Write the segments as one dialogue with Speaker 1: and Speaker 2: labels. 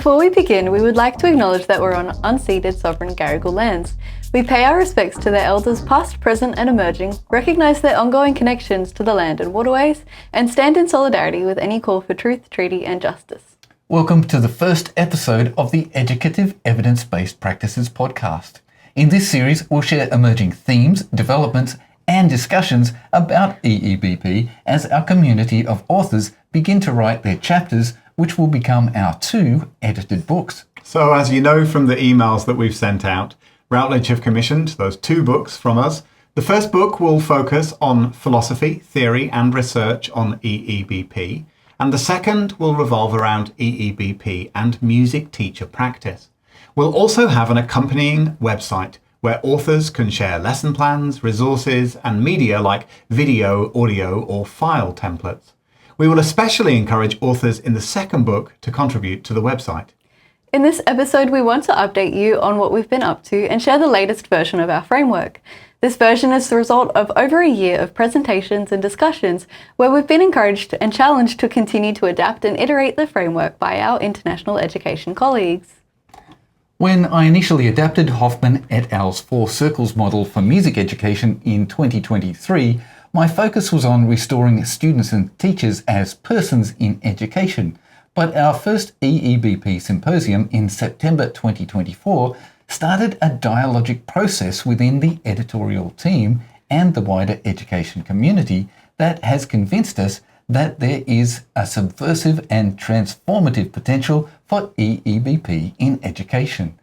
Speaker 1: Before we begin, we would like to acknowledge that we're on unceded sovereign Gadigal lands. We pay our respects to their elders past, present and emerging, recognise their ongoing connections to the land and waterways, and stand in solidarity with any call for truth, treaty and justice.
Speaker 2: Welcome to the first episode of the Educative Evidence-Based Practices podcast. In this series, we'll share emerging themes, developments and discussions about EEBP as our community of authors begin to write their chapters, which will become our 2 edited books.
Speaker 3: So as you know from the emails that we've sent out, Routledge have commissioned those 2 books from us. The first book will focus on philosophy, theory and research on EEBP, and the second will revolve around EEBP and music teacher practice. We'll also have an accompanying website where authors can share lesson plans, resources and media like video, audio or file templates. We will especially encourage authors in the second book to contribute to the website.
Speaker 1: In this episode, we want to update you on what we've been up to and share the latest version of our framework. This version is the result of over a year of presentations and discussions where we've been encouraged and challenged to continue to adapt and iterate the framework by our international education colleagues.
Speaker 2: When I initially adapted Hoffman et al.'s 4 circles model for music education in 2023, my focus was on restoring students and teachers as persons in education. But our first EEBP symposium in September 2024 started a dialogic process within the editorial team and the wider education community that has convinced us that there is a subversive and transformative potential for EEBP in education.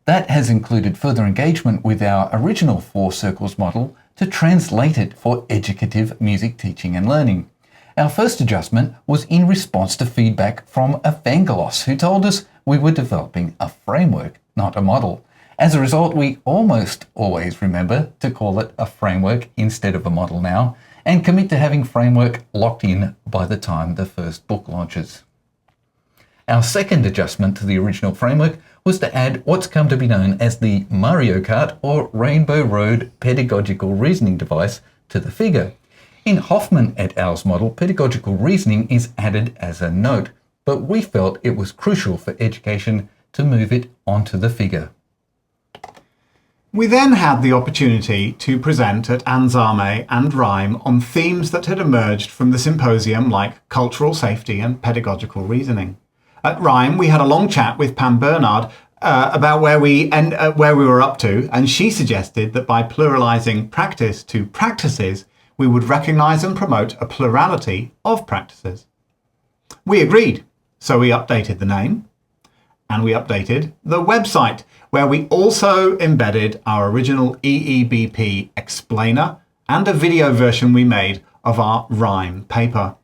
Speaker 2: That has included further engagement with our original 4 circles model to translate it for educative music teaching and learning. Our first adjustment was in response to feedback from Evangelos, who told us we were developing a framework, not a model. As a result, we almost always remember to call it a framework instead of a model now, and commit to having framework locked in by the time the first book launches. Our second adjustment to the original framework was to add what's come to be known as the Mario Kart or Rainbow Road pedagogical reasoning device to the figure. In Hoffman et al.'s model, pedagogical reasoning is added as a note, but we felt it was crucial for education to move it onto the figure.
Speaker 3: We then had the opportunity to present at Anzame and RHYME on themes that had emerged from the symposium like cultural safety and pedagogical reasoning. At RHYME, we had a long chat with Pam Bernard about where we were up to, and she suggested that by pluralising practice to practices, we would recognise and promote a plurality of practices. We agreed, so we updated the name, and we updated the website, where we also embedded our original EEBP explainer and a video version we made of our RHYME paper.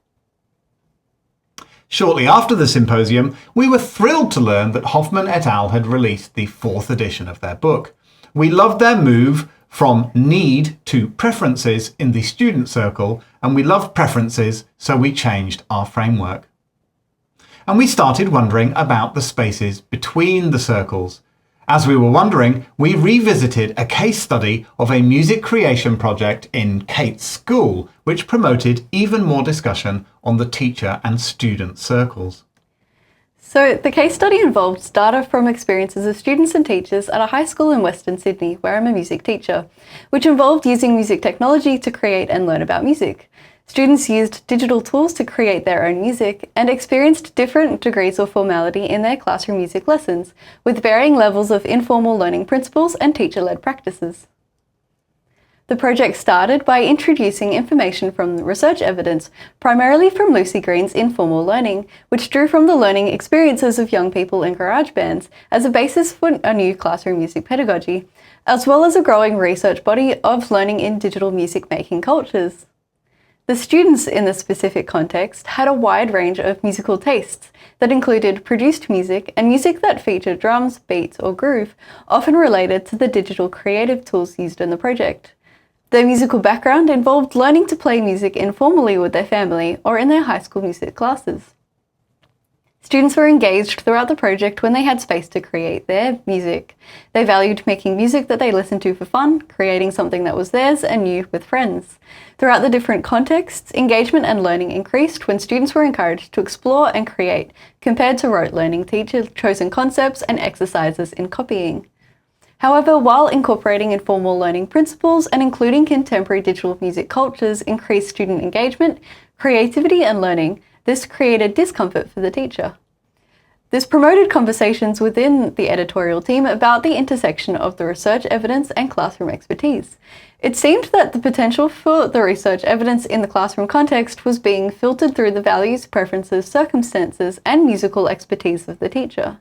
Speaker 3: Shortly after the symposium, we were thrilled to learn that Hoffman et al. Had released the 4th edition of their book. We loved their move from need to preferences in the student circle, and we loved preferences, so we changed our framework. And we started wondering about the spaces between the circles. As we were wondering, we revisited a case study of a music creation project in Kate's school, which promoted even more discussion on the teacher and student circles.
Speaker 1: So the case study involved data from experiences of students and teachers at a high school in Western Sydney, where I'm a music teacher, which involved using music technology to create and learn about music. Students used digital tools to create their own music and experienced different degrees of formality in their classroom music lessons, with varying levels of informal learning principles and teacher-led practices. The project started by introducing information from research evidence, primarily from Lucy Green's Informal Learning, which drew from the learning experiences of young people in garage bands as a basis for a new classroom music pedagogy, as well as a growing research body of learning in digital music making cultures. The students in this specific context had a wide range of musical tastes that included produced music and music that featured drums, beats or groove, often related to the digital creative tools used in the project. Their musical background involved learning to play music informally with their family or in their high school music classes. Students were engaged throughout the project when they had space to create their music. They valued making music that they listened to for fun, creating something that was theirs and new with friends. Throughout the different contexts, engagement and learning increased when students were encouraged to explore and create, compared to rote learning teacher-chosen concepts and exercises in copying. However, while incorporating informal learning principles and including contemporary digital music cultures increased student engagement, creativity and learning, this created discomfort for the teacher. This promoted conversations within the editorial team about the intersection of the research evidence and classroom expertise. It seemed that the potential for the research evidence in the classroom context was being filtered through the values, preferences, circumstances, and musical expertise of the teacher.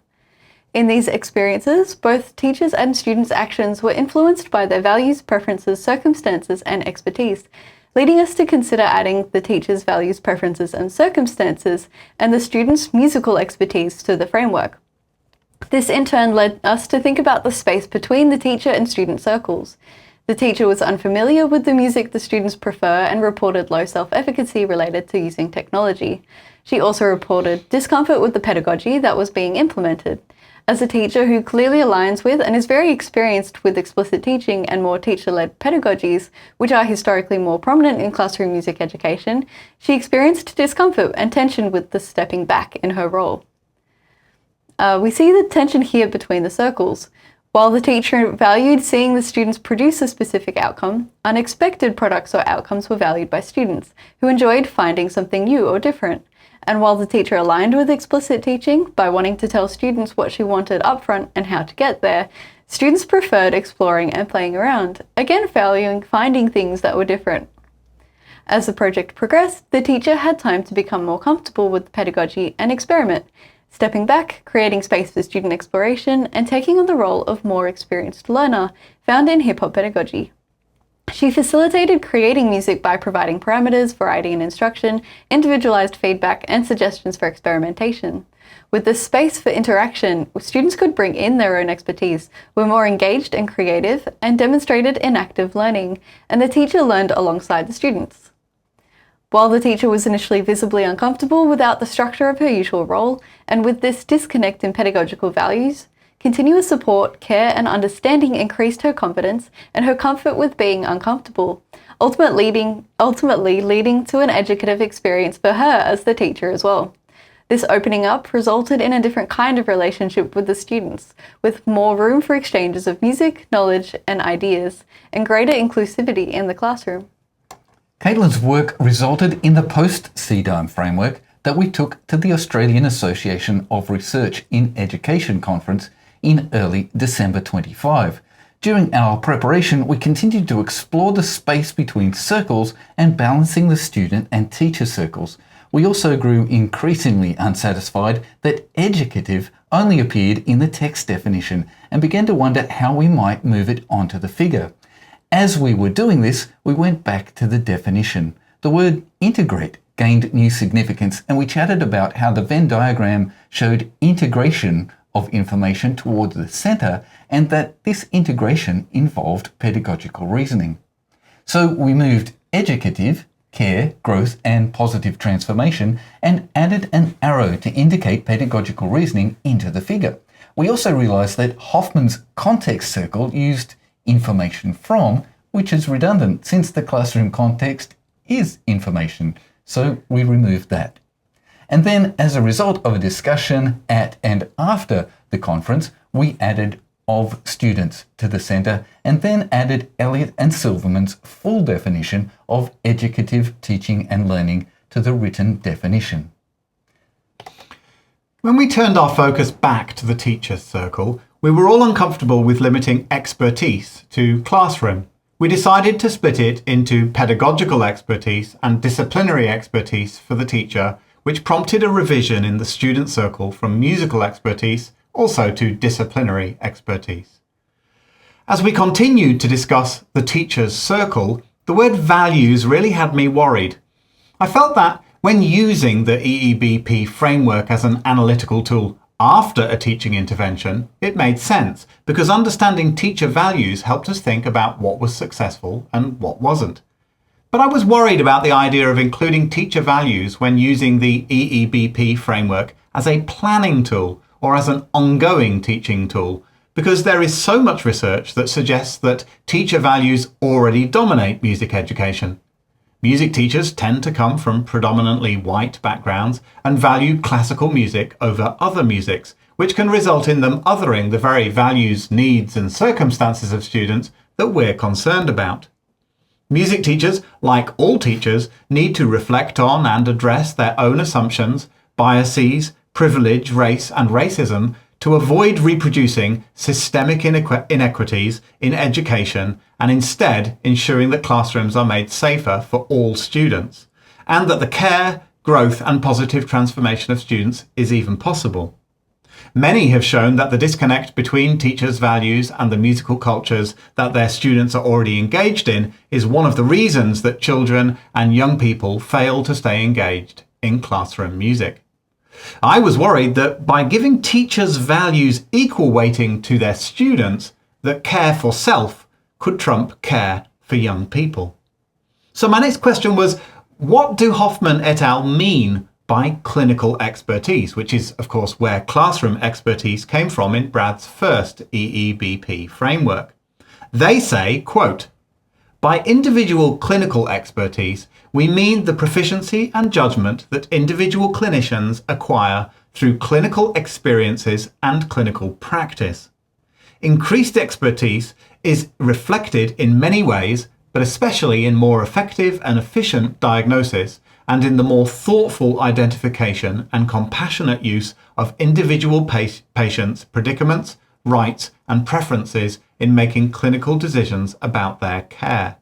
Speaker 1: In these experiences, both teachers' and students' actions were influenced by their values, preferences, circumstances, and expertise, leading us to consider adding the teacher's values, preferences, and circumstances and the student's musical expertise to the framework. This in turn led us to think about the space between the teacher and student circles. The teacher was unfamiliar with the music the students prefer and reported low self-efficacy related to using technology. She also reported discomfort with the pedagogy that was being implemented. As a teacher who clearly aligns with and is very experienced with explicit teaching and more teacher-led pedagogies, which are historically more prominent in classroom music education, she experienced discomfort and tension with the stepping back in her role. We see the tension here between the circles. While the teacher valued seeing the students produce a specific outcome, unexpected products or outcomes were valued by students, who enjoyed finding something new or different. And while the teacher aligned with explicit teaching by wanting to tell students what she wanted upfront and how to get there, students preferred exploring and playing around, again valuing finding things that were different. As the project progressed, the teacher had time to become more comfortable with the pedagogy and experiment, stepping back, creating space for student exploration, and taking on the role of more experienced learner found in hip-hop pedagogy. She facilitated creating music by providing parameters, variety in instruction, individualized feedback, and suggestions for experimentation. With this space for interaction, students could bring in their own expertise, were more engaged and creative, and demonstrated inactive learning, and the teacher learned alongside the students. While the teacher was initially visibly uncomfortable without the structure of her usual role, and with this disconnect in pedagogical values, continuous support, care, and understanding increased her confidence and her comfort with being uncomfortable, ultimately leading to an educative experience for her as the teacher as well. This opening up resulted in a different kind of relationship with the students, with more room for exchanges of music, knowledge, and ideas, and greater inclusivity in the classroom.
Speaker 2: Caitlin's work resulted in the post-CDIME framework that we took to the Australian Association of Research in Education conference in early December 25. During our preparation, we continued to explore the space between circles and balancing the student and teacher circles. We also grew increasingly unsatisfied that educative only appeared in the text definition and began to wonder how we might move it onto the figure. As we were doing this, we went back to the definition. The word integrate gained new significance, and we chatted about how the Venn diagram showed integration of information toward the center, and that this integration involved pedagogical reasoning. So we moved educative, care, growth, and positive transformation, and added an arrow to indicate pedagogical reasoning into the figure. We also realized that Hoffman's context circle used information from, which is redundant since the classroom context is information, so we removed that. And then, as a result of a discussion at and after the conference, we added of students to the centre, and then added Elliott and Silverman's full definition of educative teaching and learning to the written definition.
Speaker 3: When we turned our focus back to the teacher's circle, we were all uncomfortable with limiting expertise to classroom. We decided to split it into pedagogical expertise and disciplinary expertise for the teacher, which prompted a revision in the student circle from musical expertise also to disciplinary expertise. As we continued to discuss the teacher's circle, the word values really had me worried. I felt that when using the EEBP framework as an analytical tool after a teaching intervention, it made sense, because understanding teacher values helped us think about what was successful and what wasn't. But I was worried about the idea of including teacher values when using the EEBP framework as a planning tool or as an ongoing teaching tool, because there is so much research that suggests that teacher values already dominate music education. Music teachers tend to come from predominantly white backgrounds and value classical music over other musics, which can result in them othering the very values, needs and circumstances of students that we're concerned about. Music teachers, like all teachers, need to reflect on and address their own assumptions, biases, privilege, race and racism to avoid reproducing systemic inequities in education and instead ensuring that classrooms are made safer for all students, and that the care, growth and positive transformation of students is even possible. Many have shown that the disconnect between teachers' values and the musical cultures that their students are already engaged in is one of the reasons that children and young people fail to stay engaged in classroom music. I was worried that by giving teachers' values equal weighting to their students, that care for self could trump care for young people. So my next question was, what do Hoffman et al. Mean by clinical expertise, which is, of course, where classroom expertise came from in Brad's first EEBP framework? They say, quote, "By individual clinical expertise, we mean the proficiency and judgment that individual clinicians acquire through clinical experiences and clinical practice. Increased expertise is reflected in many ways, but especially in more effective and efficient diagnosis and in the more thoughtful identification and compassionate use of individual patients' predicaments, rights and preferences in making clinical decisions about their care."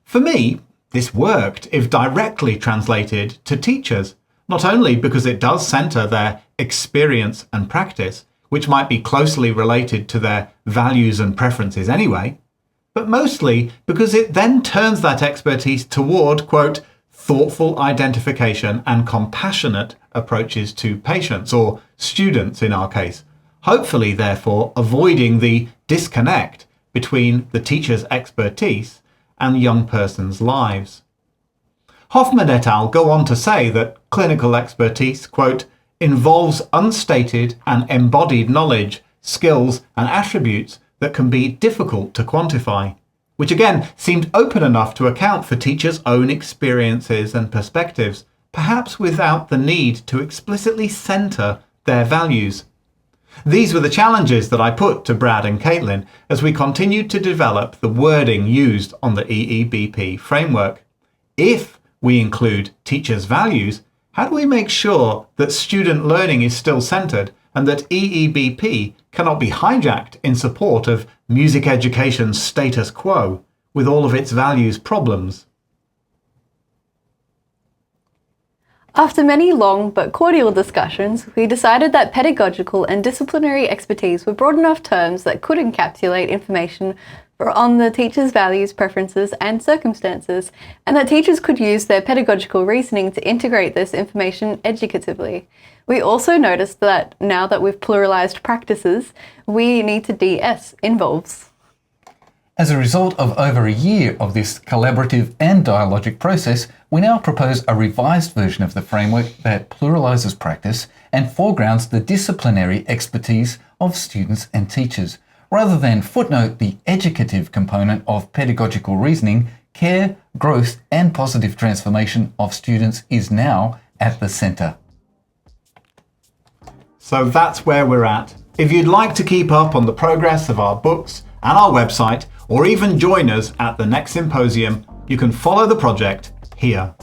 Speaker 3: For me, this worked if directly translated to teachers, not only because it does centre their experience and practice, which might be closely related to their values and preferences anyway, but mostly because it then turns that expertise toward, quote, thoughtful identification and compassionate approaches to patients, or students in our case, hopefully therefore avoiding the disconnect between the teacher's expertise and the young person's lives. Hoffman et al. Go on to say that clinical expertise, quote, involves unstated and embodied knowledge, skills and attributes that can be difficult to quantify, which again seemed open enough to account for teachers' own experiences and perspectives, perhaps without the need to explicitly centre their values. These were the challenges that I put to Brad and Caitlin as we continued to develop the wording used on the EEBP framework. If we include teachers' values, how do we make sure that student learning is still centred and that EEBP cannot be hijacked in support of music education's status quo with all of its values problems?
Speaker 1: After many long but cordial discussions, we decided that pedagogical and disciplinary expertise were broad enough terms that could encapsulate information on the teacher's values, preferences and circumstances, and that teachers could use their pedagogical reasoning to integrate this information educatively. We also noticed that now that we've pluralized practices, we need to DS involves.
Speaker 2: As a result of over a year of this collaborative and dialogic process, we now propose a revised version of the framework that pluralizes practice and foregrounds the disciplinary expertise of students and teachers. Rather than footnote the educative component of pedagogical reasoning, care, growth and positive transformation of students is now at the centre.
Speaker 3: So that's where we're at. If you'd like to keep up on the progress of our books and our website, or even join us at the next symposium, you can follow the project here.